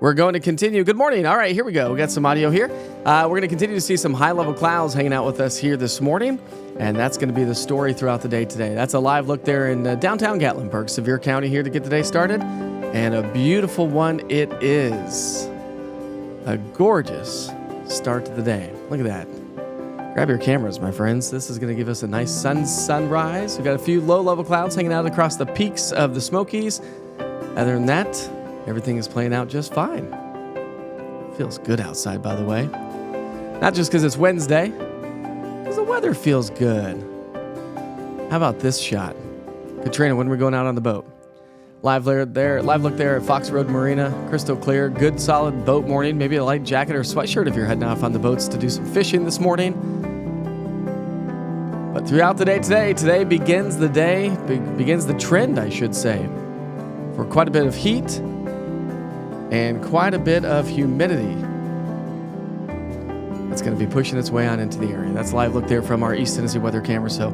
We're going to continue. Good morning. All right, here we go. We got some audio here. We're going to continue to see some high-level clouds hanging out with us here this morning, and that's going to be the story throughout the day today. That's a live look there in downtown Gatlinburg, Sevier County here to get the day started, and a beautiful one it is. A gorgeous start to the day. Look at that. Grab your cameras, my friends. This is going to give us a nice sunrise. We've got a few low-level clouds hanging out across the peaks of the Smokies. Other than that, everything is playing out just fine. Feels good outside, by the way. Not just because it's Wednesday, because the weather feels good. How about this shot? Katrina, when we're going out on the boat. Live look there at Fox Road Marina. Crystal clear, good solid boat morning. Maybe a light jacket or sweatshirt if you're heading off on the boats to do some fishing this morning. But throughout the day today begins the day, begins the trend, I should say, for quite a bit of heat and quite a bit of humidity. That's going to be pushing its way on into the area. That's a live look there from our East Tennessee weather camera. So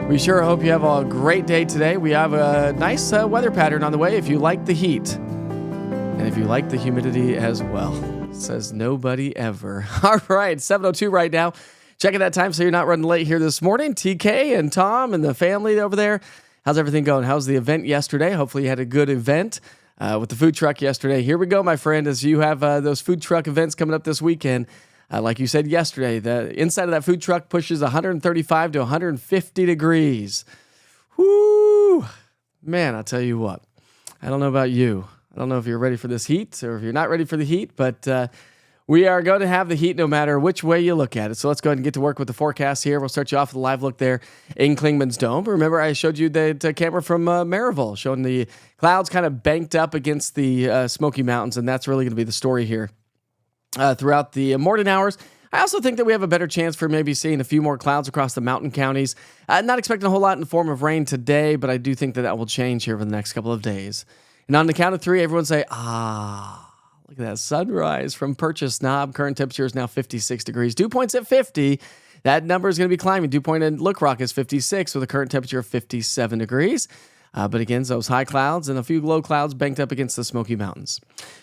we sure hope you have a great day today. We have a nice weather pattern on the way if you like the heat and if you like the humidity as well. Says nobody ever. All right, 7:02 right now. Checking that time so you're not running late here this morning. TK and Tom and the family over there. How's everything going? How's the event yesterday? Hopefully you had a good event with the food truck yesterday. Here we go, my friend, as you have those food truck events coming up this weekend. Like you said yesterday, the inside of that food truck pushes 135 to 150 degrees. Whoo! Man, I'll tell you what. I don't know about you. I don't know if you're ready for this heat or if you're not ready for the heat, but we are going to have the heat no matter which way you look at it. So let's go ahead and get to work with the forecast here. We'll start you off with a live look there in Klingman's Dome. Remember, I showed you the camera from Maryville, showing the clouds kind of banked up against the Smoky Mountains, and that's really going to be the story here throughout the morning hours. I also think that we have a better chance for maybe seeing a few more clouds across the mountain counties. Not expecting a whole lot in the form of rain today, but I do think that will change here over the next couple of days. And on the count of three, everyone say, look at that sunrise from Purchase Knob. Current temperature is now 56 degrees. Dew point's at 50. That number is going to be climbing. Dew point in Look Rock is 56 with a current temperature of 57 degrees. But again, those high clouds and a few low clouds banked up against the Smoky Mountains.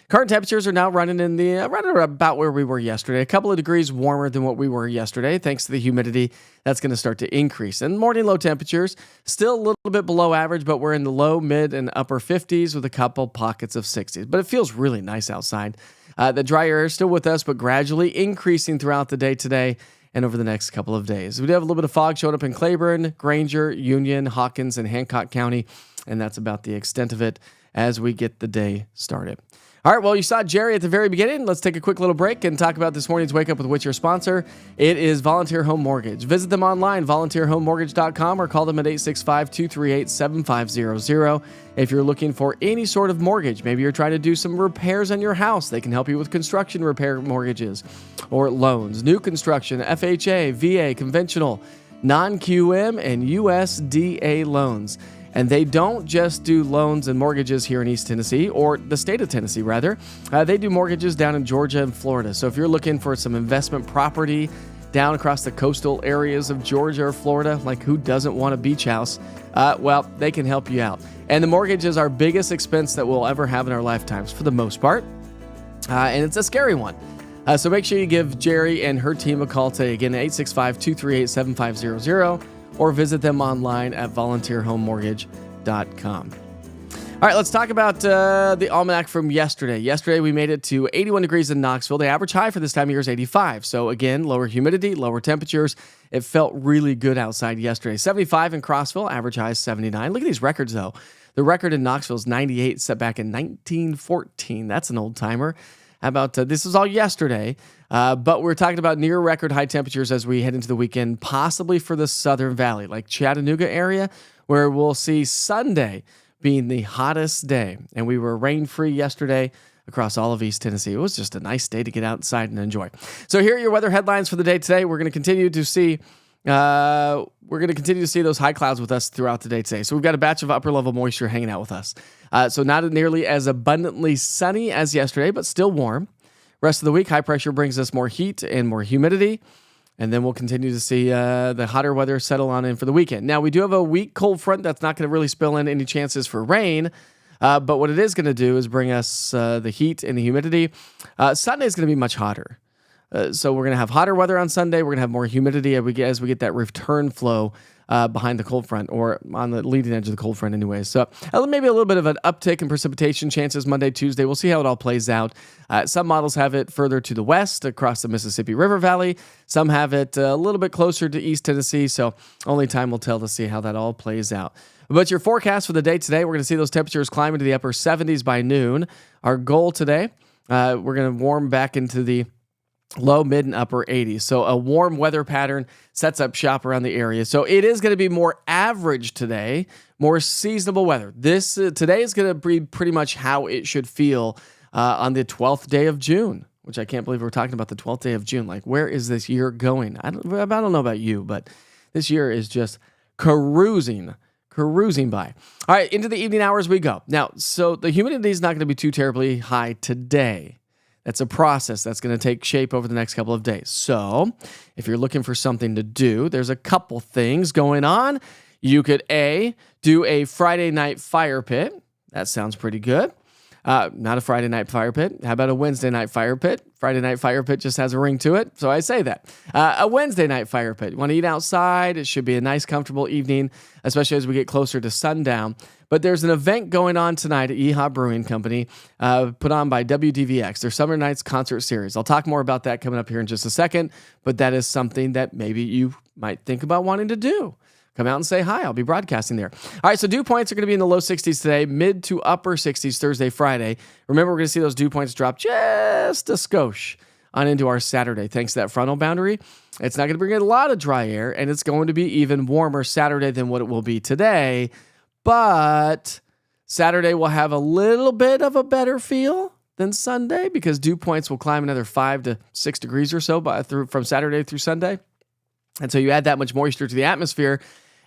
Current temperatures are now running in the right about where we were yesterday. A couple of degrees warmer than what we were yesterday, thanks to the humidity. That's going to start to increase. And morning low temperatures, still a little bit below average, but we're in the low, mid, and upper 50s with a couple pockets of 60s. But it feels really nice outside. The dry air is still with us, but gradually increasing throughout the day today and over the next couple of days. We do have a little bit of fog showing up in Claiborne, Granger, Union, Hawkins, and Hancock County, and that's about the extent of it as we get the day started. All right, well, you saw Jerry at the very beginning. Let's take a quick little break and talk about this morning's Wake Up with Which, your sponsor. It is Volunteer Home Mortgage. Visit them online, volunteerhomemortgage.com, or call them at 865-238-7500. If you're looking for any sort of mortgage, maybe you're trying to do some repairs on your house, they can help you with construction repair mortgages or loans, new construction, FHA, VA, conventional, non-QM, and USDA loans. And they don't just do loans and mortgages here in East Tennessee, or the state of Tennessee, rather. They do mortgages down in Georgia and Florida. So if you're looking for some investment property down across the coastal areas of Georgia or Florida, like who doesn't want a beach house? Well, they can help you out. And the mortgage is our biggest expense that we'll ever have in our lifetimes, for the most part. And it's a scary one. So make sure you give Jerry and her team a call today. Again, 865-238-7500. Or visit them online at volunteerhomemortgage.com. All right, let's talk about the almanac from yesterday. Yesterday, we made it to 81 degrees in Knoxville. The average high for this time of year is 85. So again, lower humidity, lower temperatures. It felt really good outside yesterday. 75 in Crossville, average high is 79. Look at these records, though. The record in Knoxville is 98, set back in 1914. That's an old timer. How about this is all yesterday, but we're talking about near record high temperatures as we head into the weekend, possibly for the Southern Valley, like Chattanooga area, where we'll see Sunday being the hottest day. And we were rain-free yesterday across all of East Tennessee. It was just a nice day to get outside and enjoy. So here are your weather headlines for the day today. We're going to continue to see those high clouds with us throughout the day today. So we've got a batch of upper level moisture hanging out with us. So not nearly as abundantly sunny as yesterday, but still warm. Rest of the week, high pressure brings us more heat and more humidity. And then we'll continue to see the hotter weather settle on in for the weekend. Now, we do have a weak cold front that's not going to really spill in any chances for rain. But what it is going to do is bring us the heat and the humidity. Sunday is going to be much hotter. So we're going to have hotter weather on Sunday. We're going to have more humidity as we get that return flow behind the cold front, or on the leading edge of the cold front anyway. So maybe a little bit of an uptick in precipitation chances Monday, Tuesday. We'll see how it all plays out. Some models have it further to the west across the Mississippi River Valley. Some have it a little bit closer to East Tennessee. So only time will tell to see how that all plays out. But your forecast for the day today, we're going to see those temperatures climb into the upper 70s by noon. Our goal today, we're going to warm back into the low, mid, and upper 80s. So a warm weather pattern sets up shop around the area. So it is going to be more average today, more seasonable weather. This today is going to be pretty much how it should feel on the 12th day of June, which I can't believe we're talking about the 12th day of June. Like, where is this year going? I don't know about you, but this year is just cruising by. All right, into the evening hours we go. Now, so the humidity is not going to be too terribly high today. That's a process that's going to take shape over the next couple of days. So if you're looking for something to do, there's a couple things going on. You could do a Friday night fire pit. That sounds pretty good. Not a Friday night fire pit. How about a Wednesday night fire pit? Friday night fire pit just has a ring to it, so I say that. A Wednesday night fire pit. You want to eat outside? It should be a nice, comfortable evening, especially as we get closer to sundown. But there's an event going on tonight at Yeehaw Brewing Company, put on by WDVX, their Summer Nights concert series. I'll talk more about that coming up here in just a second, but that is something that maybe you might think about wanting to do. Come out and say hi. I'll be broadcasting there. All right, so dew points are going to be in the low 60s today, mid to upper 60s Thursday, Friday. Remember, we're going to see those dew points drop just a skosh on into our Saturday, thanks to that frontal boundary. It's not going to bring in a lot of dry air, and it's going to be even warmer Saturday than what it will be today. But Saturday will have a little bit of a better feel than Sunday, because dew points will climb another 5 to 6 degrees or so from Saturday through Sunday. And so you add that much moisture to the atmosphere,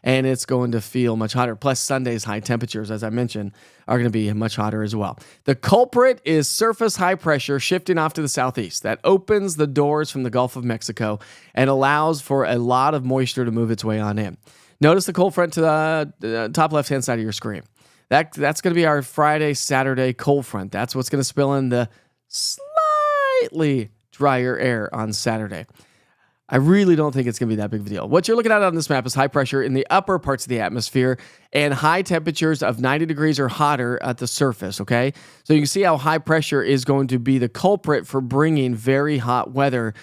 and it's going to feel much hotter. Plus, Sunday's high temperatures, as I mentioned, are going to be much hotter as well. The culprit is surface high pressure shifting off to the southeast. That opens the doors from the Gulf of Mexico and allows for a lot of moisture to move its way on in. Notice the cold front to the top left-hand side of your screen. That's going to be our Friday, Saturday cold front. That's what's going to spill in the slightly drier air on Saturday. I really don't think it's going to be that big of a deal. What you're looking at on this map is high pressure in the upper parts of the atmosphere and high temperatures of 90 degrees or hotter at the surface, okay? So you can see how high pressure is going to be the culprit for bringing very hot weather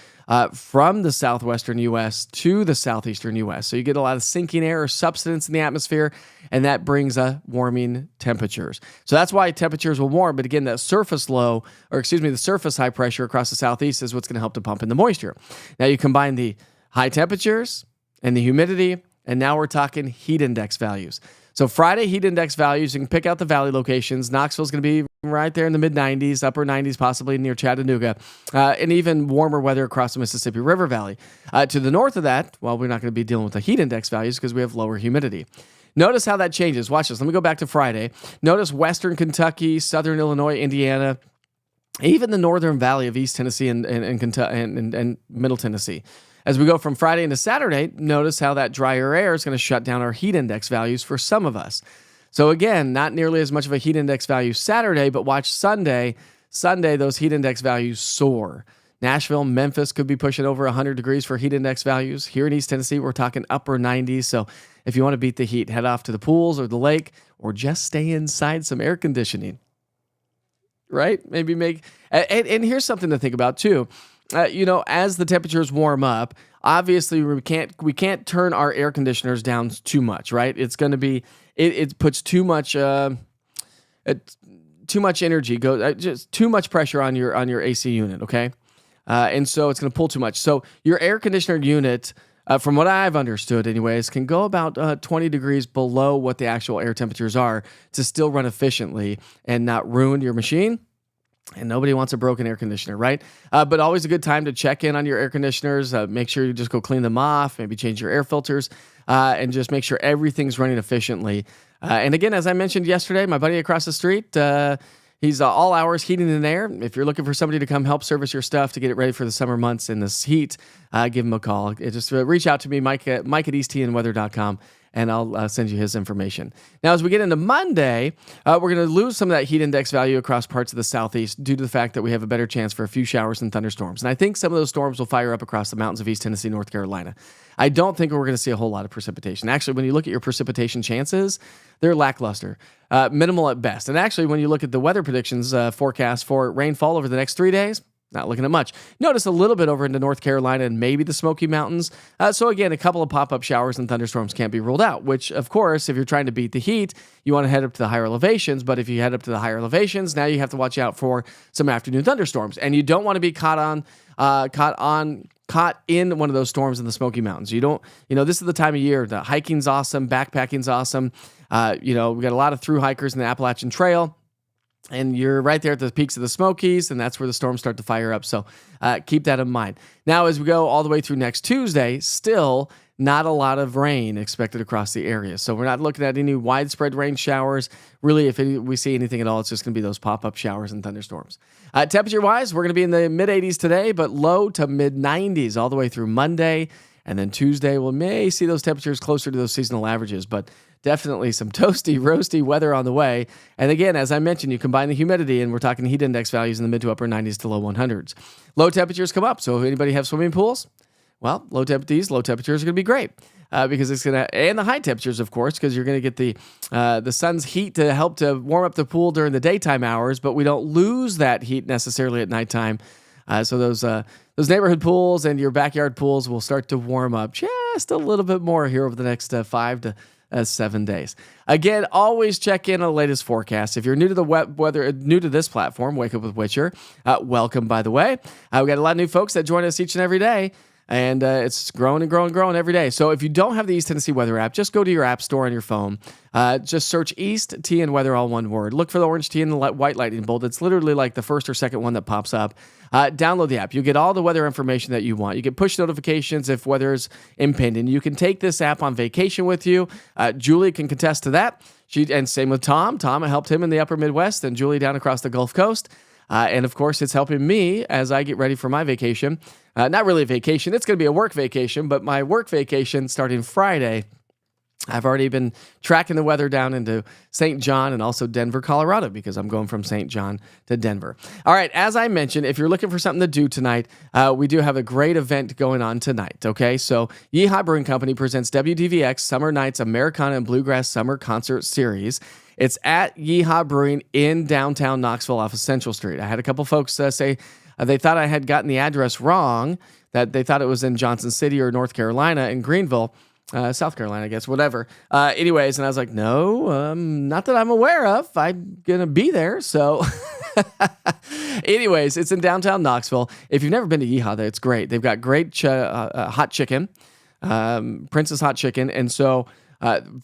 from the southwestern U.S. to the southeastern U.S. So you get a lot of sinking air or substance in the atmosphere, and that brings warming temperatures. So that's why temperatures will warm. But again, the surface high pressure across the southeast is what's going to help to pump in the moisture. Now you combine the high temperatures and the humidity, and now we're talking heat index values. So Friday heat index values, you can pick out the valley locations. Knoxville's going to be right there in the mid-90s, upper 90s, possibly near Chattanooga, and even warmer weather across the Mississippi River Valley. To the north of that, well, we're not going to be dealing with the heat index values because we have lower humidity. Notice how that changes. Watch this. Let me go back to Friday. Notice western Kentucky, southern Illinois, Indiana, even the northern valley of East Tennessee and Middle Tennessee. As we go from Friday into Saturday, notice how that drier air is going to shut down our heat index values for some of us. So again, not nearly as much of a heat index value Saturday, but watch Sunday. Sunday, those heat index values soar. Nashville, Memphis could be pushing over 100 degrees for heat index values. Here in East Tennessee, we're talking upper 90s. So if you want to beat the heat, head off to the pools or the lake, or just stay inside some air conditioning. Right? Maybe and here's something to think about too. As the temperatures warm up, obviously we can't turn our air conditioners down too much, right? It's going to be it puts too much energy, just too much pressure on your AC unit, okay? And so it's going to pull too much. So your air conditioner unit, from what I've understood anyways, can go about 20 degrees below what the actual air temperatures are to still run efficiently and not ruin your machine. And nobody wants a broken air conditioner, right? But always a good time to check in on your air conditioners. Make sure you just go clean them off, maybe change your air filters, and just make sure everything's running efficiently. And again, as I mentioned yesterday, my buddy across the street, he's all hours heating and air. If you're looking for somebody to come help service your stuff to get it ready for the summer months in this heat, give him a call. Just reach out to me, Mike at easttandweather.com, and I'll send you his information. Now, as we get into Monday, we're going to lose some of that heat index value across parts of the southeast due to the fact that we have a better chance for a few showers and thunderstorms. And I think some of those storms will fire up across the mountains of East Tennessee, North Carolina. I don't think we're going to see a whole lot of precipitation. Actually, when you look at your precipitation chances, they're lackluster, minimal at best. And actually, when you look at the weather predictions forecast for rainfall over the next 3 days, not looking at much. Notice a little bit over into North Carolina and maybe the Smoky Mountains. So again, a couple of pop-up showers and thunderstorms can't be ruled out, which of course, if you're trying to beat the heat, you want to head up to the higher elevations. But if you head up to the higher elevations, now you have to watch out for some afternoon thunderstorms. And you don't want to be caught in one of those storms in the Smoky Mountains. This is the time of year. The hiking's awesome. Backpacking's awesome. We got a lot of thru hikers in the Appalachian Trail. And you're right there at the peaks of the Smokies, and that's where the storms start to fire up. So keep that in mind. Now, as we go all the way through next Tuesday, still not a lot of rain expected across the area. So we're not looking at any widespread rain showers. Really, if we see anything at all, it's just going to be those pop-up showers and thunderstorms. Temperature-wise, we're going to be in the mid-80s today, but low to mid-90s all the way through Monday. And then Tuesday, we may see those temperatures closer to those seasonal averages, but definitely some toasty, roasty weather on the way. And again, as I mentioned, you combine the humidity, and we're talking heat index values in the mid to upper 90s to low 100s. Low temperatures come up. So if anybody have swimming pools, well, low temperatures are going to be great because it's going to, and the high temperatures, of course, because you're going to get the sun's heat to help to warm up the pool during the daytime hours, but we don't lose that heat necessarily at nighttime. So those neighborhood pools and your backyard pools will start to warm up just a little bit more here over the next 5 to 7 days. Again, always check in on the latest forecast. If you're new to the weather, new to this platform, Wake Up with Witcher, welcome, by the way. We got a lot of new folks that join us each and every day. And it's growing and growing and growing every day. So if you don't have the East Tennessee Weather app, just go to your app store on your phone. Just search East T and Weather, all one word. Look for the orange T and the white lightning bolt. It's literally like the first or second one that pops up. Download the app. You get all the weather information that you want. You get push notifications if weather's impending. You can take this app on vacation with you. Julie can contest to that. And same with Tom. Tom helped him in the upper Midwest and Julie down across the Gulf Coast. And of course, it's helping me as I get ready for my vacation. Not really a vacation. It's going to be a work vacation, but my work vacation starting Friday. I've already been tracking the weather down into St. John and also Denver, Colorado, because I'm going from St. John to Denver. All right, as I mentioned, if you're looking for something to do tonight, we do have a great event going on tonight, okay? So Yeehaw Brewing Company presents WDVX Summer Nights Americana and Bluegrass Summer Concert Series. It's at Yeehaw Brewing in downtown Knoxville off of Central Street. I had a couple folks say they thought I had gotten the address wrong, that they thought it was in Johnson City or North Carolina in Greenville. South Carolina, I guess, whatever. Anyways, and I was like, no, not that I'm aware of. I'm going to be there. So anyways, it's in downtown Knoxville. If you've never been to Yeehaw, it's great. They've got great hot chicken, Princess Hot Chicken. And so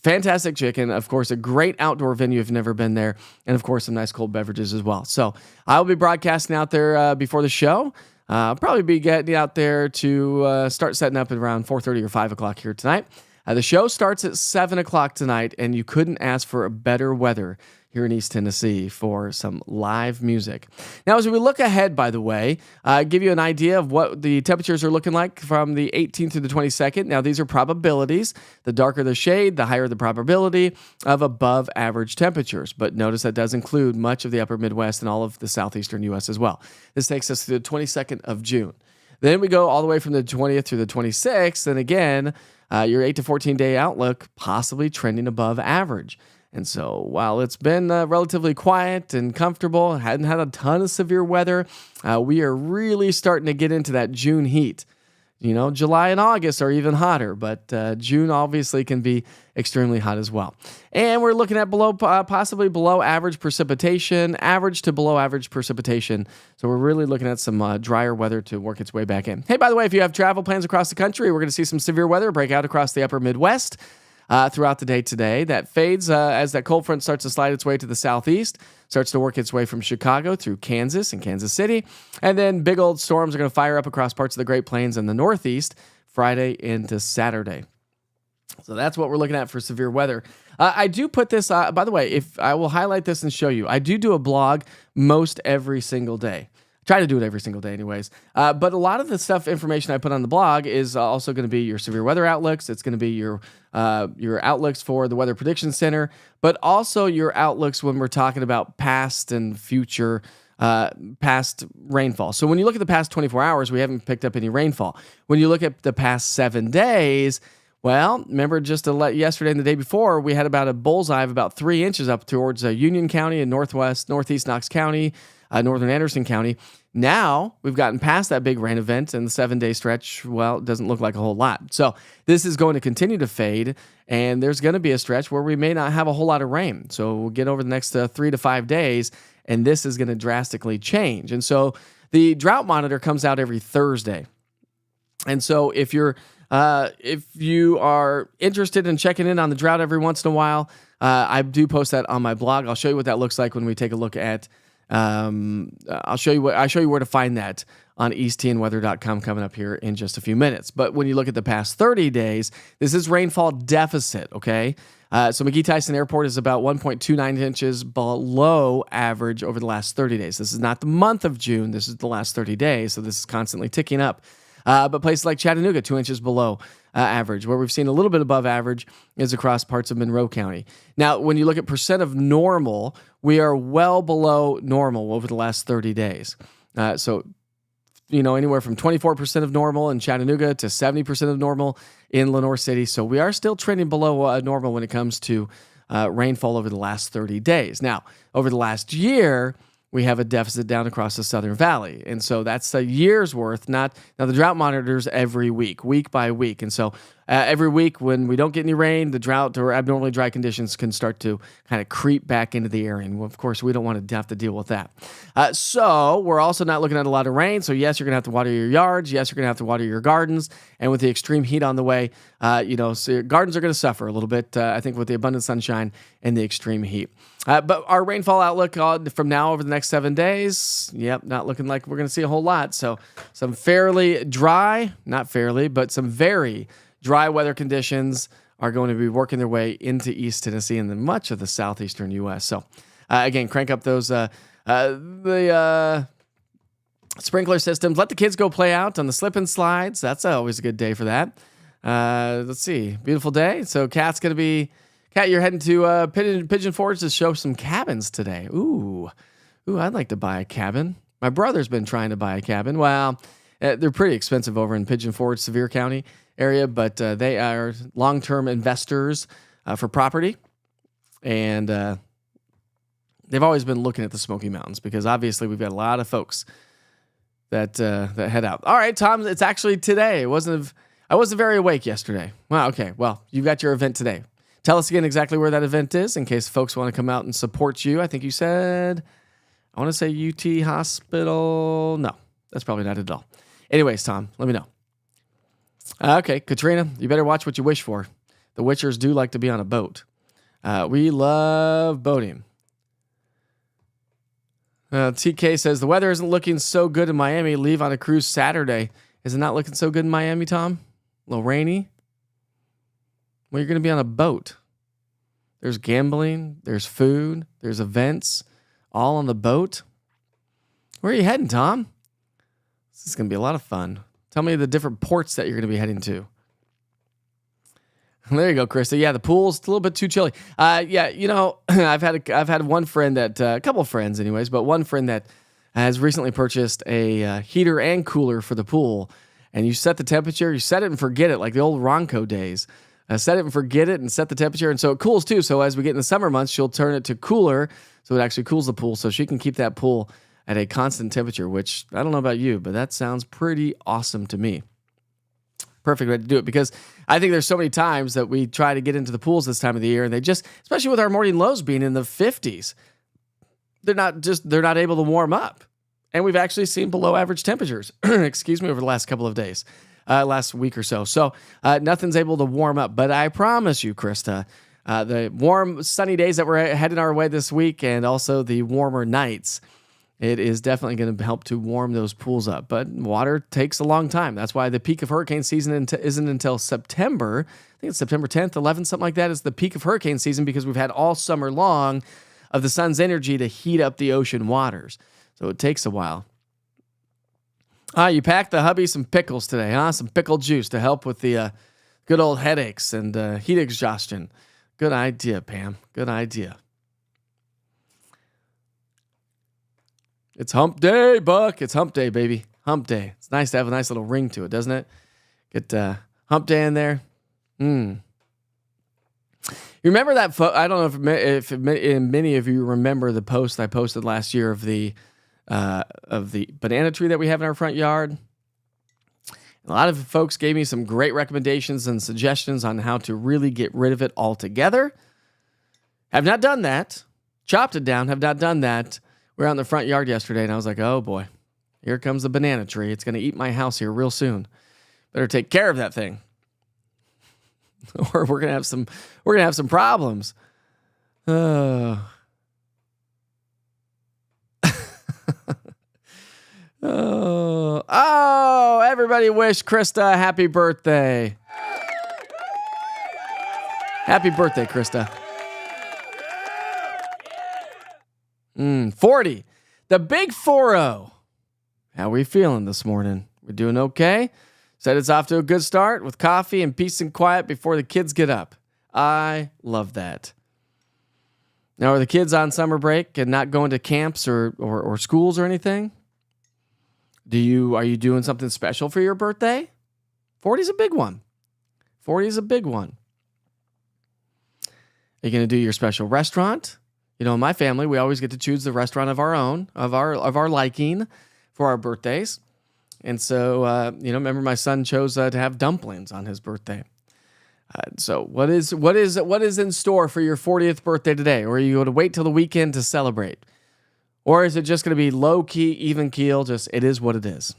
fantastic chicken. Of course, a great outdoor venue if you've never been there. And of course, some nice cold beverages as well. So I'll be broadcasting out there before the show. I'll probably be getting out there to start setting up at around 4:30 or 5 o'clock here tonight. The show starts at 7 o'clock tonight, and you couldn't ask for a better weather here in East Tennessee for some live music. Now, as we look ahead, by the way, give you an idea of what the temperatures are looking like from the 18th to the 22nd. Now, these are probabilities. The darker the shade, the higher the probability of above average temperatures. But notice that does include much of the upper Midwest and all of the southeastern U.S. as well. This takes us to the 22nd of June. Then we go all the way from the 20th through the 26th. And again, your 8 to 14 day outlook possibly trending above average. And so while it's been relatively quiet and comfortable, hadn't had a ton of severe weather, we are really starting to get into that June heat. You know, July and August are even hotter, but June obviously can be extremely hot as well. And we're looking at possibly below average precipitation, average to below average precipitation. So we're really looking at some drier weather to work its way back in. Hey, by the way, if you have travel plans across the country, we're going to see some severe weather break out across the upper Midwest. Throughout the day today. That fades as that cold front starts to slide its way to the southeast, starts to work its way from Chicago through Kansas and Kansas City. And then big old storms are going to fire up across parts of the Great Plains and the Northeast Friday into Saturday. So that's what we're looking at for severe weather. I do put this, by the way, if I will highlight this and show you, I do a blog most every single day. Try to do it every single day anyways. But a lot of the information I put on the blog is also going to be your severe weather outlooks. It's going to be your outlooks for the Weather Prediction Center, but also your outlooks when we're talking about past and future past rainfall. So when you look at the past 24 hours, we haven't picked up any rainfall. When you look at the past 7 days, well, remember just yesterday and the day before, we had about a bullseye of about 3 inches up towards Union County and northeast Knox County, northern Anderson County. Now we've gotten past that big rain event, and the 7-day stretch, well, it doesn't look like a whole lot. So this is going to continue to fade, and there's going to be a stretch where we may not have a whole lot of rain. So we'll get over the next 3 to 5 days, and this is going to drastically change. And so the drought monitor comes out every Thursday. And so if you are interested in checking in on the drought every once in a while, I do post that on my blog. I'll show you what that looks like when we take a look at. I'll show you where to find that on easttnweather.com coming up here in just a few minutes. But when you look at the past 30 days, this is rainfall deficit. Okay, so McGee-Tyson Airport is about 1.29 inches below average over the last 30 days. This is not the month of June. This is the last 30 days. So this is constantly ticking up. But places like Chattanooga, 2 inches below average. Where we've seen a little bit above average is across parts of Monroe County. Now, when you look at percent of normal, we are well below normal over the last 30 days. So, anywhere from 24% of normal in Chattanooga to 70% of normal in Lenore City. So we are still trending below normal when it comes to rainfall over the last 30 days. Now, over the last year, we have a deficit down across the Southern Valley. And so that's a year's worth. Now the drought monitors every week by week. And so every week when we don't get any rain, the drought or abnormally dry conditions can start to kind of creep back into the area. And of course, we don't want to have to deal with that. So we're also not looking at a lot of rain. So yes, you're going to have to water your yards. Yes, you're going to have to water your gardens. And with the extreme heat on the way, so your gardens are going to suffer a little bit, I think, with the abundant sunshine and the extreme heat. But our rainfall outlook from now over the next 7 days, not looking like we're going to see a whole lot. So some fairly dry, not fairly, but some very dry weather conditions are going to be working their way into East Tennessee and then much of the southeastern U.S. So again, crank up those the sprinkler systems. Let the kids go play out on the slip and slides. That's always a good day for that. Let's see, beautiful day. So Kat, you're heading to Pigeon Forge to show some cabins today. Ooh, I'd like to buy a cabin. My brother's been trying to buy a cabin. Well, they're pretty expensive over in Pigeon Forge, Sevier County area, but they are long-term investors for property, and they've always been looking at the Smoky Mountains because obviously we've got a lot of folks that head out. All right, Tom, it's actually today. I wasn't very awake yesterday. Wow, okay. Well, you've got your event today. Tell us again exactly where that event is in case folks want to come out and support you. I think you said, I want to say UT Hospital. No, that's probably not it at all. Anyways, Tom, let me know. Okay, Katrina, you better watch what you wish for. The Witchers do like to be on a boat. We love boating. TK says, the weather isn't looking so good in Miami. Leave on a cruise Saturday. Is it not looking so good in Miami, Tom? A little rainy? Well, you're going to be on a boat. There's gambling, there's food, there's events, all on the boat. Where are you heading, Tom? This is going to be a lot of fun. Tell me the different ports that you're going to be heading to. There you go, Krista. Yeah, the pool's a little bit too chilly. I've had one friend a couple of friends anyways, but one friend that has recently purchased a heater and cooler for the pool. And you set the temperature, you set it and forget it, like the old Ronco days. Set it and forget it and set the temperature. And so it cools too. So as we get in the summer months, she'll turn it to cooler. So it actually cools the pool. So she can keep that pool at a constant temperature, which I don't know about you, but that sounds pretty awesome to me. Perfect way to do it, because I think there's so many times that we try to get into the pools this time of the year and they just, especially with our morning lows being in the 50s, they're not able to warm up. And we've actually seen below average temperatures, over the last couple of days. Last week or so. So nothing's able to warm up. But I promise you, Krista, the warm, sunny days that we're heading our way this week and also the warmer nights, it is definitely going to help to warm those pools up. But water takes a long time. That's why the peak of hurricane season isn't until September. I think it's September 10th, 11th, something like that is the peak of hurricane season, because we've had all summer long of the sun's energy to heat up the ocean waters. So it takes a while. You packed the hubby some pickles today, huh? Some pickle juice to help with the good old headaches and heat exhaustion. Good idea, Pam. Good idea. It's hump day, Buck. It's hump day, baby. Hump day. It's nice to have a nice little ring to it, doesn't it? Get hump day in there. You remember that I don't know if many of you remember the post I posted last year of the banana tree that we have in our front yard. A lot of folks gave me some great recommendations and suggestions on how to really get rid of it altogether. Have not done that. Chopped it down. Have not done that. We were out in the front yard yesterday, and I was like, oh boy, here comes the banana tree. It's going to eat my house here real soon. Better take care of that thing. Or we're going to have some problems. Oh, everybody wish Krista a happy birthday. Happy birthday, Krista. 40. The big 4-0. How we feeling this morning? We're doing okay? Said it's off to a good start with coffee and peace and quiet before the kids get up. I love that. Now, are the kids on summer break and not going to camps or schools or anything? Are you doing something special for your birthday? 40's a big one. 40 is a big one. Are you going to do your special restaurant? You know, in my family, we always get to choose the restaurant of our own, of our liking for our birthdays. And so, remember my son chose to have dumplings on his birthday. So what is in store for your 40th birthday today? Or are you going to wait till the weekend to celebrate? Or is it just going to be low key, even keel? Just it is what it is.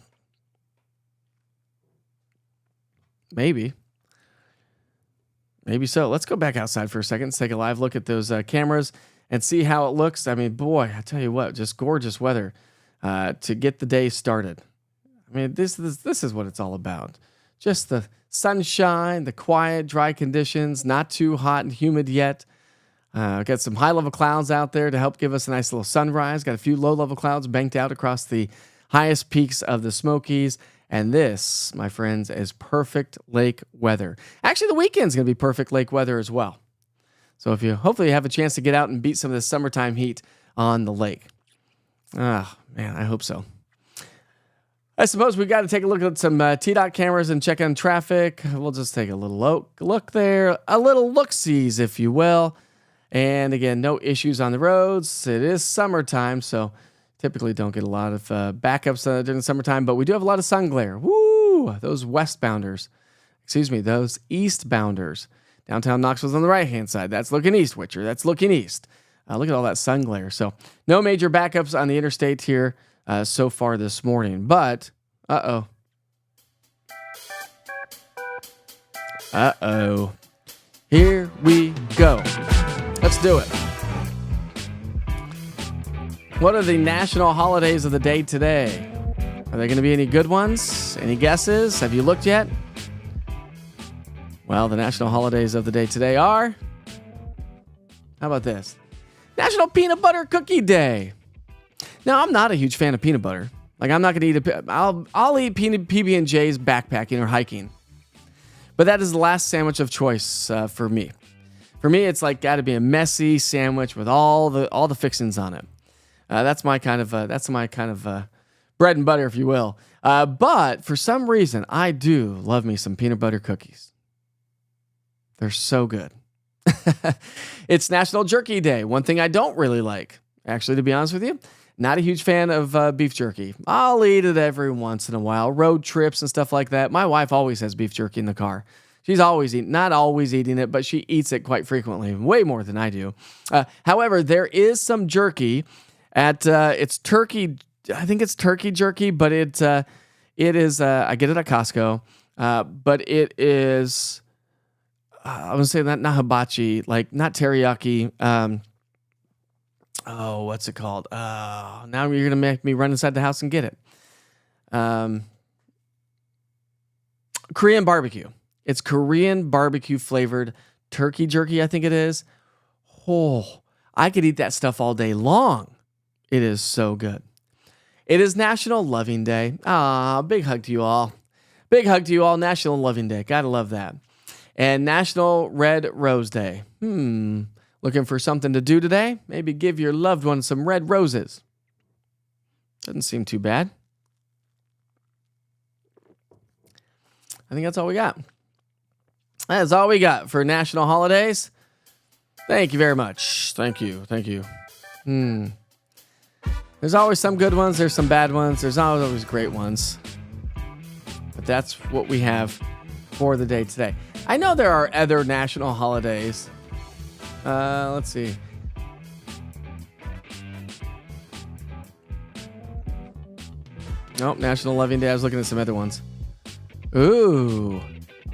Maybe so. Let's go back outside for a second. Let's take a live look at those cameras and see how it looks. I mean, boy, I tell you what, just gorgeous weather to get the day started. I mean, this is what it's all about. Just the sunshine, the quiet, dry conditions, not too hot and humid yet. Got some high-level clouds out there to help give us a nice little sunrise. Got a few low-level clouds banked out across the highest peaks of the Smokies. And this, my friends, is perfect lake weather. Actually, the weekend's going to be perfect lake weather as well. So hopefully you have a chance to get out and beat some of the summertime heat on the lake. Ah, man, I hope so. I suppose we got to take a look at some T-Dot cameras and check on traffic. We'll just take a little look there, a little look-sees, if you will. And again, no issues on the roads. It is summertime, so typically don't get a lot of backups during the summertime, but we do have a lot of sun glare. Woo! Those those eastbounders. Downtown Knoxville's on the right-hand side. That's looking east, Witcher. That's looking east. Look at all that sun glare. So no major backups on the interstate here so far this morning. But, uh-oh. Here we go. Let's do it. What are the national holidays of the day today? Are there going to be any good ones? Any guesses? Have you looked yet? Well, the national holidays of the day today are... How about this? National Peanut Butter Cookie Day. Now, I'm not a huge fan of peanut butter. Like, I'm not going to eat I'll eat PB&J's backpacking or hiking. But that is the last sandwich of choice for me. For me, it's like got to be a messy sandwich with all the fixings on it. That's my kind of bread and butter, if you will. But for some reason, I do love me some peanut butter cookies. They're so good. It's National Jerky Day. One thing I don't really like, actually, to be honest with you, not a huge fan of beef jerky. I'll eat it every once in a while, road trips and stuff like that. My wife always has beef jerky in the car. She's not always eating it, but she eats it quite frequently, way more than I do. However, there is some jerky at it's turkey. I think it's turkey jerky, but it is. I get it at Costco, but it is. I would say not hibachi, like not teriyaki. What's it called? Now you're gonna make me run inside the house and get it. Korean barbecue. It's Korean barbecue flavored turkey jerky, I think it is. Oh, I could eat that stuff all day long. It is so good. It is National Loving Day. Ah, big hug to you all. Big hug to you all. National Loving Day. Gotta love that. And National Red Rose Day. Looking for something to do today? Maybe give your loved one some red roses. Doesn't seem too bad. I think that's all we got. That's all we got for national holidays. Thank you very much. Thank you. There's always some good ones. There's some bad ones. There's always great ones. But that's what we have for the day today. I know there are other national holidays. Let's see. Nope, National Loving Day. I was looking at some other ones. Ooh.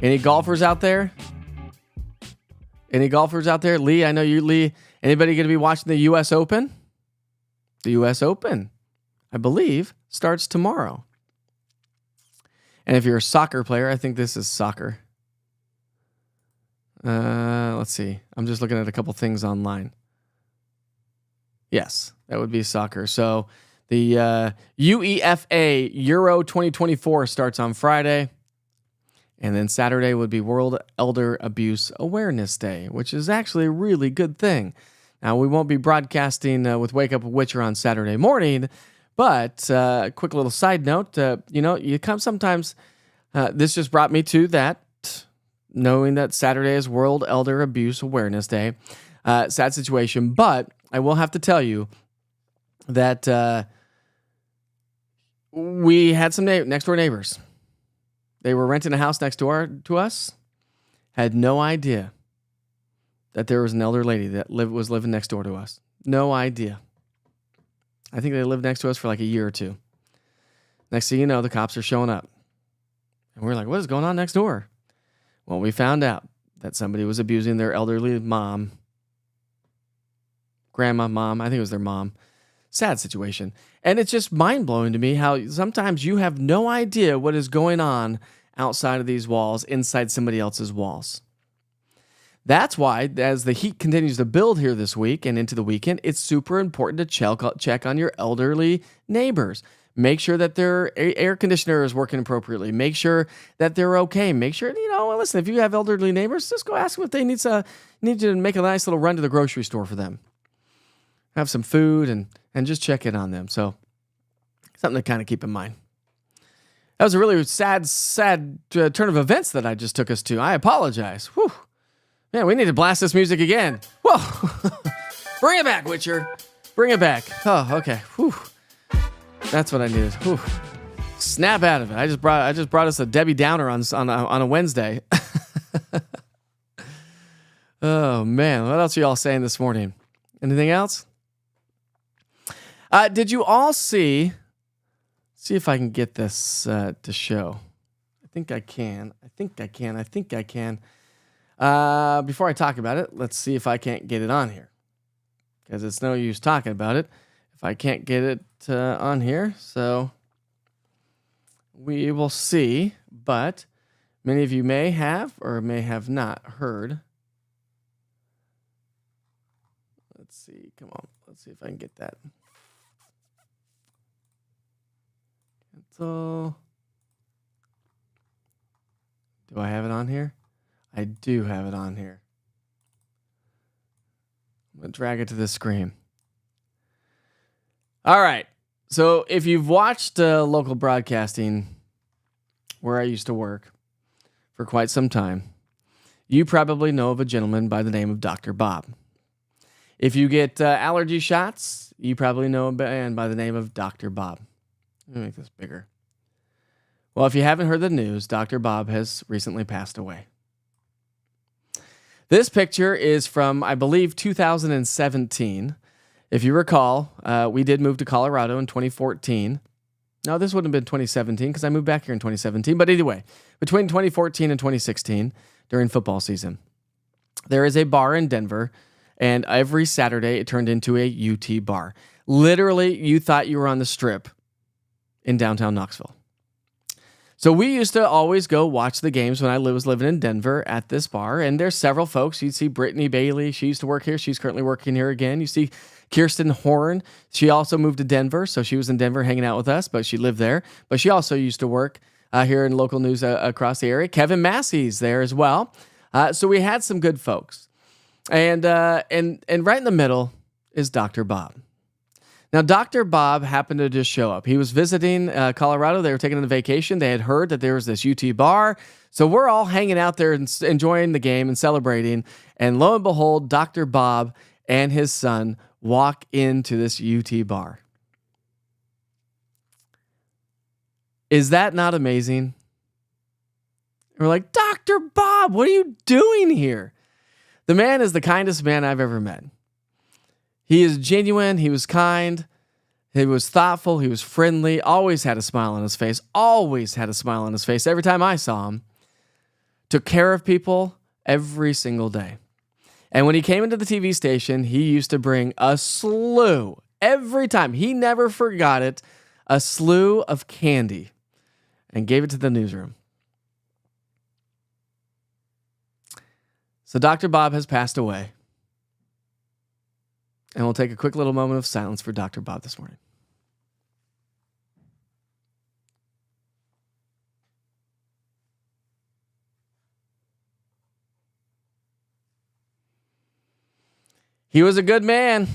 Any golfers out there? Lee, I know you, Lee. Anybody going to be watching the U.S. Open? The U.S. Open, I believe, starts tomorrow. And if you're a soccer player, I think this is soccer. Let's see. I'm just looking at a couple things online. Yes, that would be soccer. So the UEFA Euro 2024 starts on Friday. And then Saturday would be World Elder Abuse Awareness Day, which is actually a really good thing. Now, we won't be broadcasting with Wake Up with Witcher on Saturday morning, but quick little side note, you come sometimes, this just brought me to that, knowing that Saturday is World Elder Abuse Awareness Day. Sad situation, but I will have to tell you that we had some next door neighbors. They were renting a house next door to us, had no idea that there was an elder lady that was living next door to us. No idea. I think they lived next to us for like a year or two. Next thing you know, the cops are showing up. And we're like, what is going on next door? Well, we found out that somebody was abusing their elderly mom. Grandma, mom, I think it was their mom. Sad situation. And it's just mind-blowing to me how sometimes you have no idea what is going on outside of these walls, inside somebody else's walls. That's why, as the heat continues to build here this week and into the weekend, it's super important to check on your elderly neighbors. Make sure that their air conditioner is working appropriately. Make sure that they're okay. Make sure, listen, if you have elderly neighbors, just go ask them if they need to make a nice little run to the grocery store for them. Have some food and just check in on them. So something to kind of keep in mind. That was a really sad turn of events that I just took us to. I apologize. Whew. Man, we need to blast this music again. Whoa. Bring it back, Witcher. Bring it back. Oh, okay. Whew. That's what I needed. Whew. Snap out of it. I just brought us a Debbie Downer on a Wednesday. Oh, man. What else are y'all saying this morning? Anything else? Did you all see if I can get this to show? I think I can. Before I talk about it, let's see if I can't get it on here. Because it's no use talking about it if I can't get it on here. So we will see. But many of you may have or may have not heard. Let's see. Come on. Let's see if I can get that. So, do I have it on here? I do have it on here. I'm going to drag it to the screen. All right. So, if you've watched local broadcasting where I used to work for quite some time, you probably know of a gentleman by the name of Dr. Bob. If you get allergy shots, you probably know a man by the name of Dr. Bob. Let me make this bigger. Well, if you haven't heard the news, Dr. Bob has recently passed away. This picture is from, I believe, 2017. If you recall, we did move to Colorado in 2014. No, this wouldn't have been 2017 because I moved back here in 2017. But anyway, between 2014 and 2016, during football season, there is a bar in Denver, and every Saturday it turned into a UT bar. Literally, you thought you were on the Strip in downtown Knoxville. So we used to always go watch the games when I was living in Denver at this bar, and there's several folks. You'd see Brittany Bailey. She used to work here. She's currently working here again. You see Kirsten Horn, she also moved to Denver, so she was in Denver hanging out with us, but she lived there. But she also used to work here in local news across the area. Kevin Massey's there as well. So we had some good folks. And right in the middle is Dr. Bob. Now, Dr. Bob happened to just show up. He was visiting Colorado. They were taking a vacation. They had heard that there was this UT bar. So we're all hanging out there and enjoying the game and celebrating. And lo and behold, Dr. Bob and his son walk into this UT bar. Is that not amazing? We're like, Dr. Bob, what are you doing here? The man is the kindest man I've ever met. He is genuine. He was kind. He was thoughtful. He was friendly. Always had a smile on his face. Always had a smile on his face every time I saw him. Took care of people every single day. And when he came into the TV station, he used to bring a slew, every time, he never forgot it, a slew of candy and gave it to the newsroom. So Dr. Bob has passed away. And we'll take a quick little moment of silence for Dr. Bob this morning. He was a good man.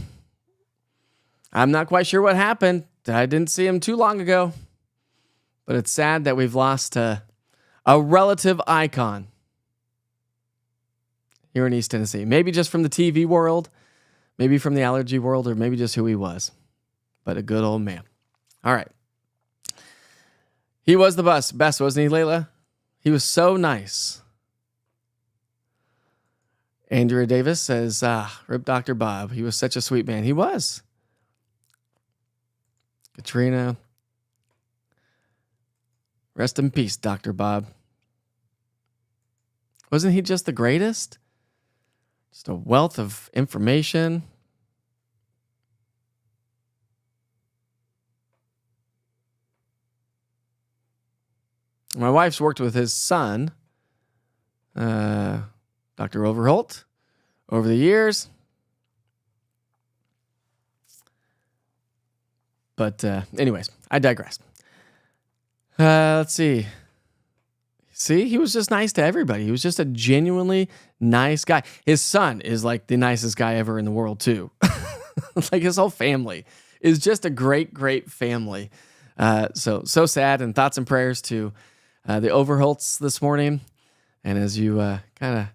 I'm not quite sure what happened. I didn't see him too long ago. But it's sad that we've lost a relative icon here in East Tennessee. Maybe just from the TV world, maybe from the allergy world, or maybe just who he was. But a good old man. All right. He was the best, wasn't he, Layla? He was so nice. Andrea Davis says, rip Dr. Bob. He was such a sweet man. He was. Katrina, rest in peace, Dr. Bob. Wasn't he just the greatest? Just a wealth of information. My wife's worked with his son, Dr. Overholt, over the years. But anyways, I digress. Let's see. See, he was just nice to everybody. He was just a genuinely nice guy. His son is like the nicest guy ever in the world, too. Like his whole family is just a great, great family. So sad, and thoughts and prayers to the Overholts this morning. And as you kind of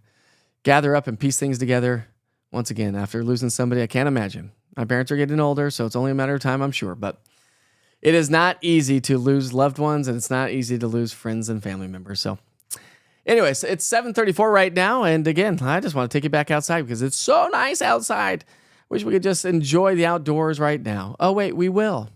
gather up and piece things together, once again, after losing somebody, I can't imagine. My parents are getting older, so it's only a matter of time, I'm sure. But it is not easy to lose loved ones, and it's not easy to lose friends and family members. So anyways, it's 7:34 right now. And again, I just want to take you back outside because it's so nice outside. Wish we could just enjoy the outdoors right now. Oh, wait, we will.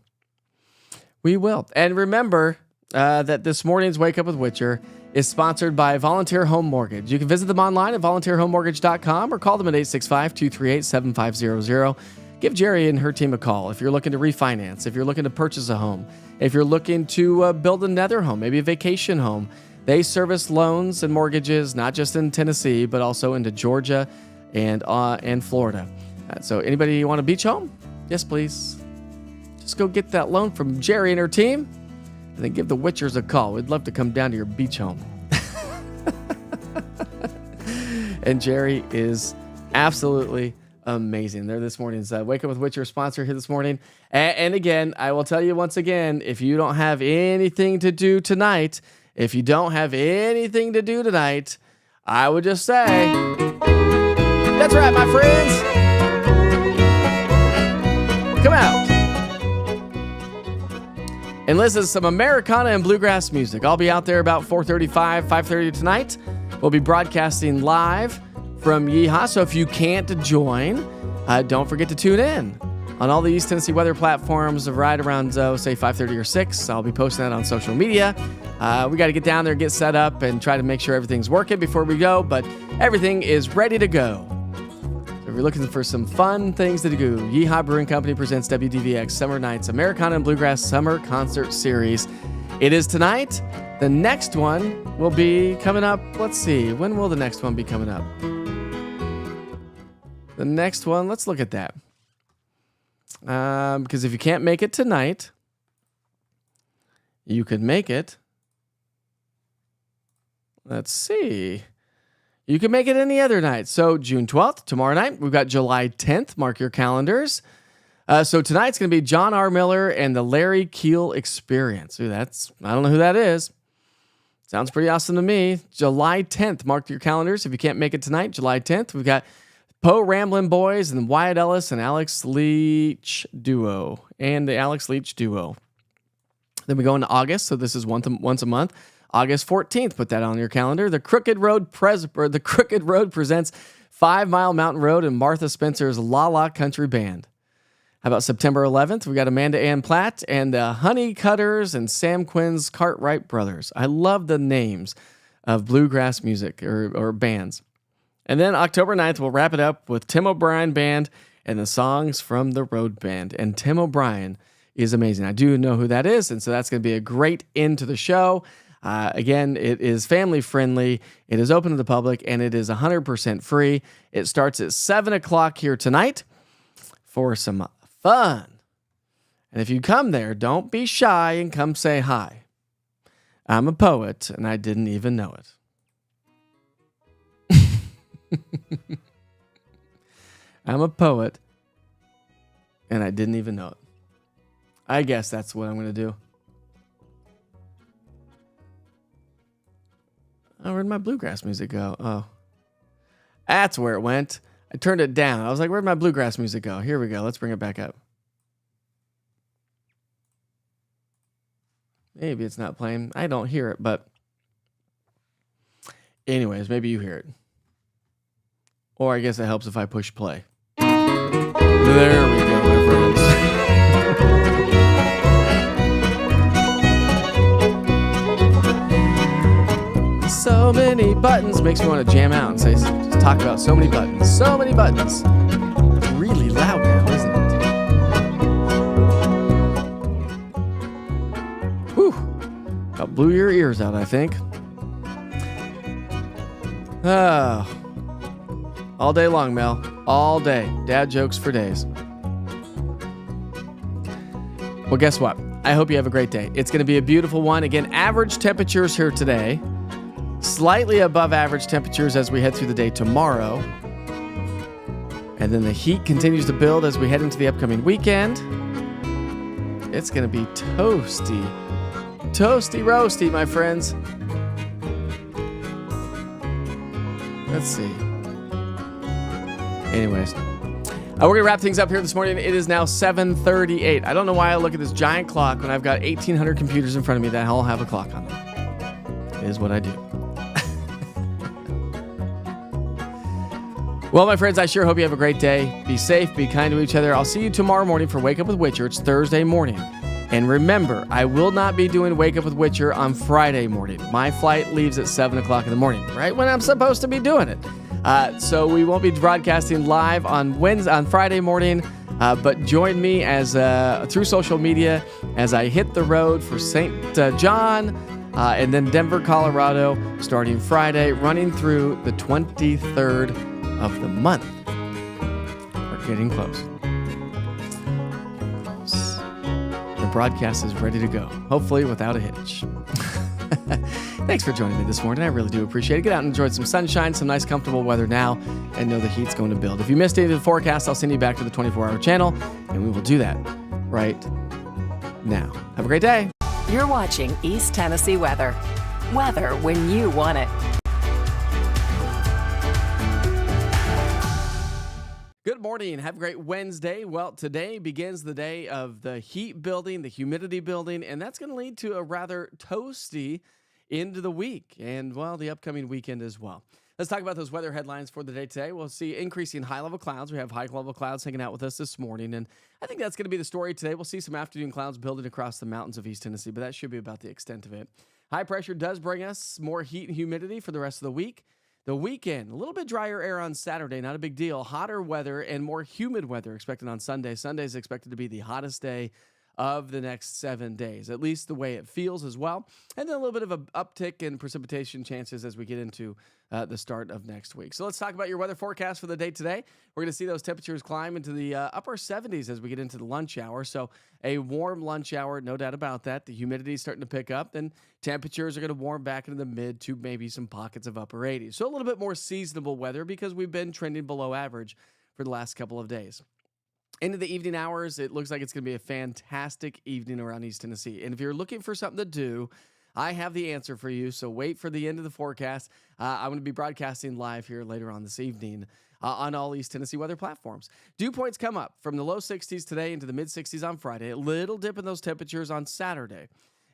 We will. And remember that this morning's Wake Up with Witcher is sponsored by Volunteer Home Mortgage. You can visit them online at volunteerhomemortgage.com or call them at 865-238-7500. Give Jerry and her team a call if you're looking to refinance, if you're looking to purchase a home, if you're looking to build another home, maybe a vacation home. They service loans and mortgages, not just in Tennessee, but also into Georgia and Florida. So anybody you want a beach home? Yes, please. Just go get that loan from Jerry and her team, and then give the Witchers a call. We'd love to come down to your beach home. And Jerry is absolutely amazing. They're this morning's Wake Up with Witcher sponsor here this morning. And again, I will tell you once again, if you don't have anything to do tonight, I would just say, that's right, my friends. Come out and listen to some Americana and bluegrass music. I'll be out there about 5:30 tonight. We'll be broadcasting live from Yeehaw. So if you can't join, don't forget to tune in on all the East Tennessee weather platforms right around, say, 5:30 or 6. I'll be posting that on social media. We got to get down there, get set up, and try to make sure everything's working before we go. But everything is ready to go. So if you're looking for some fun things to do, Yeehaw Brewing Company presents WDVX Summer Nights Americana and Bluegrass Summer Concert Series. It is tonight. The next one will be coming up. Let's see. When will the next one be coming up? The next one, let's look at that. Because if you can't make it tonight, you could make it. Let's see. You can make it any other night. So June 12th, tomorrow night. We've got July 10th. Mark your calendars. So tonight's going to be John R. Miller and the Larry Keel Experience. Ooh, I don't know who that is. Sounds pretty awesome to me. July 10th. Mark your calendars. If you can't make it tonight, July 10th, we've got Poe Ramblin' Boys and Wyatt Ellis and Alex Leach Duo. And the Alex Leach Duo. Then we go into August. So this is once a month. August 14th, put that on your calendar. The Crooked Road presents 5 Mile Mountain Road and Martha Spencer's La La Country Band. How about September 11th? We got Amanda Ann Platt and the Honey Cutters and Sam Quinn's Cartwright Brothers. I love the names of bluegrass music or bands. And then October 9th, we'll wrap it up with Tim O'Brien Band and the songs from the Road Band. And Tim O'Brien is amazing. I do know who that is, and so that's going to be a great end to the show. Again, it is family friendly, it is open to the public, and it is 100% free. It starts at 7 o'clock here tonight for some fun. And if you come there, don't be shy and come say hi. I'm a poet, and I didn't even know it. I'm a poet, and I didn't even know it. I guess that's what I'm going to do. Oh, where'd my bluegrass music go? Oh, that's where it went. I turned it down. I was like, where'd my bluegrass music go? Here we go. Let's bring it back up. Maybe it's not playing. I don't hear it, but anyways, maybe you hear it. Or I guess it helps if I push play. There we go, my friends. So many buttons makes me want to jam out and just talk about so many buttons. So many buttons. It's really loud now, isn't it? Whew. About blew your ears out, I think. All day long, Mel. All day. Dad jokes for days. Well, guess what? I hope you have a great day. It's going to be a beautiful one. Again, average temperatures here today. Slightly above average temperatures as we head through the day tomorrow. And then the heat continues to build as we head into the upcoming weekend. It's going to be toasty. Toasty roasty, my friends. Let's see. Anyways. We're going to wrap things up here this morning. It is now 7:38. I don't know why I look at this giant clock when I've got 1,800 computers in front of me that all have a clock on them. It is what I do. Well, my friends, I sure hope you have a great day. Be safe, be kind to each other. I'll see you tomorrow morning for Wake Up with Witcher. It's Thursday morning. And remember, I will not be doing Wake Up with Witcher on Friday morning. My flight leaves at 7 o'clock in the morning, right when I'm supposed to be doing it. So we won't be broadcasting live on Friday morning, but join me as through social media as I hit the road for St. John and then Denver, Colorado, starting Friday, running through the 23rd of the month. We're getting close. The broadcast is ready to go, hopefully without a hitch. Thanks for joining me this morning. I really do appreciate it. Get out and enjoy some sunshine, some nice comfortable weather now, and know the heat's going to build. If you missed any of the forecast, I'll send you back to the 24-hour channel, and we will do that right now. Have a great day. You're watching East Tennessee Weather. Weather when you want it. Good morning. Have a great Wednesday. Well, today begins the day of the heat building, the humidity building, and that's going to lead to a rather toasty end of the week and, well, the upcoming weekend as well. Let's talk about those weather headlines for the day today. We'll see increasing high-level clouds. We have high-level clouds hanging out with us this morning, and I think that's going to be the story today. We'll see some afternoon clouds building across the mountains of East Tennessee, but that should be about the extent of it. High pressure does bring us more heat and humidity for the rest of the week. The weekend, a little bit drier air on Saturday, not a big deal. Hotter weather and more humid weather expected on Sunday. Sunday is expected to be the hottest day of the next 7 days, at least the way it feels as well. And then a little bit of an uptick in precipitation chances as we get into the start of next week. So let's talk about your weather forecast for the day today. We're going to see those temperatures climb into the upper 70s as we get into the lunch hour. So a warm lunch hour, no doubt about that. The humidity is starting to pick up, and temperatures are going to warm back into the mid to maybe some pockets of upper 80s. So a little bit more seasonable weather because we've been trending below average for the last couple of days. Into the evening hours, it looks like it's going to be a fantastic evening around East Tennessee. And if you're looking for something to do, I have the answer for you, so wait for the end of the forecast. I'm going to be broadcasting live here later on this evening on all East Tennessee weather platforms. Dew points come up from the low 60s today into the mid 60s on Friday. A little dip in those temperatures on Saturday.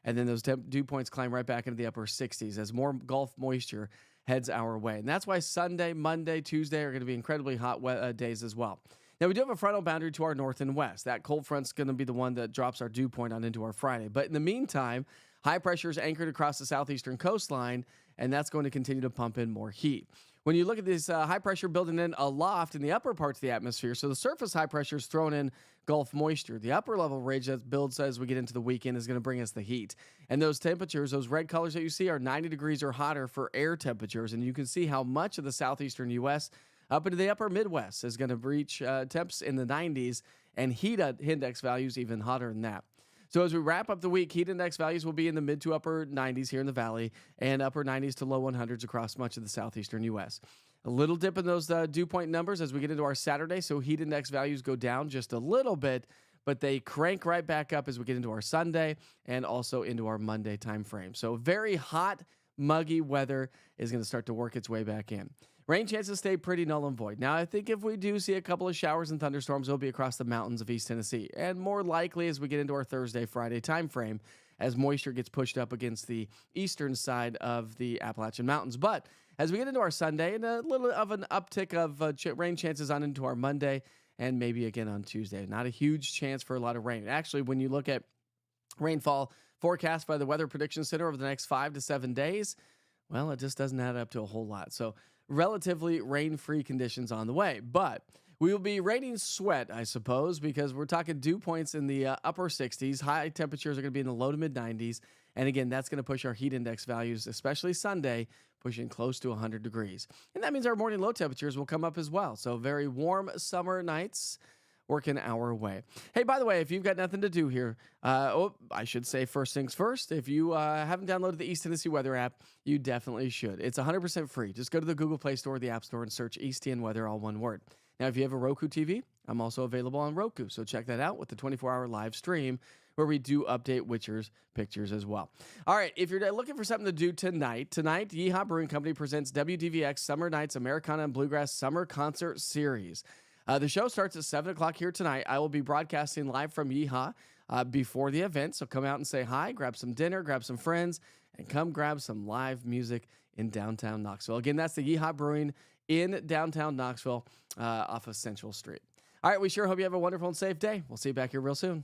And then those dew points climb right back into the upper 60s as more Gulf moisture heads our way. And that's why Sunday, Monday, Tuesday are going to be incredibly hot days as well. Now, we do have a frontal boundary to our north and west. That cold front's going to be the one that drops our dew point on into our Friday. But in the meantime, high pressure is anchored across the southeastern coastline, and that's going to continue to pump in more heat. When you look at this high pressure building in aloft in the upper parts of the atmosphere, so the surface high pressure is throwing in Gulf moisture. The upper level ridge that builds as we get into the weekend is going to bring us the heat. And those temperatures, those red colors that you see are 90 degrees or hotter for air temperatures. And you can see how much of the southeastern U.S. up into the upper Midwest is going to reach temps in the 90s and heat index values even hotter than that. So as we wrap up the week, heat index values will be in the mid to upper 90s here in the valley and upper 90s to low 100s across much of the southeastern U.S. A little dip in those dew point numbers as we get into our Saturday, so heat index values go down just a little bit, but they crank right back up as we get into our Sunday and also into our Monday time frame. So very hot, muggy weather is going to start to work its way back in. Rain chances stay pretty null and void. Now, I think if we do see a couple of showers and thunderstorms, it'll be across the mountains of East Tennessee, and more likely as we get into our Thursday, Friday time frame, as moisture gets pushed up against the eastern side of the Appalachian Mountains. But as we get into our Sunday, and a little of an uptick of rain chances on into our Monday, and maybe again on Tuesday. Not a huge chance for a lot of rain. Actually, when you look at rainfall forecast by the Weather Prediction Center over the next 5 to 7 days, well, it just doesn't add up to a whole lot. So relatively rain-free conditions on the way. But we will be raining sweat, I suppose, because we're talking dew points in the upper 60s. High temperatures are going to be in the low to mid 90s. And again, that's going to push our heat index values, especially Sunday, pushing close to 100 degrees. And that means our morning low temperatures will come up as well. So very warm summer nights working our way. Hey, by the way, if you've got nothing to do here, I should say first things first. If you haven't downloaded the East Tennessee Weather app, you definitely should. It's 100% free. Just go to the Google Play Store or the App Store and search East TN Weather, all one word. Now, if you have a Roku TV, I'm also available on Roku, so check that out with the 24-hour live stream where we do update Witcher's pictures as well. All right, if you're looking for something to do tonight, Yeehaw Brewing Company presents WDVX Summer Nights Americana and Bluegrass Summer Concert Series. The show starts at 7 o'clock here tonight. I will be broadcasting live from Yeehaw before the event, so come out and say hi, grab some dinner, grab some friends, and come grab some live music in downtown Knoxville. Again, that's the Yeehaw Brewing in downtown Knoxville off of Central Street. All right, we sure hope you have a wonderful and safe day. We'll see you back here real soon.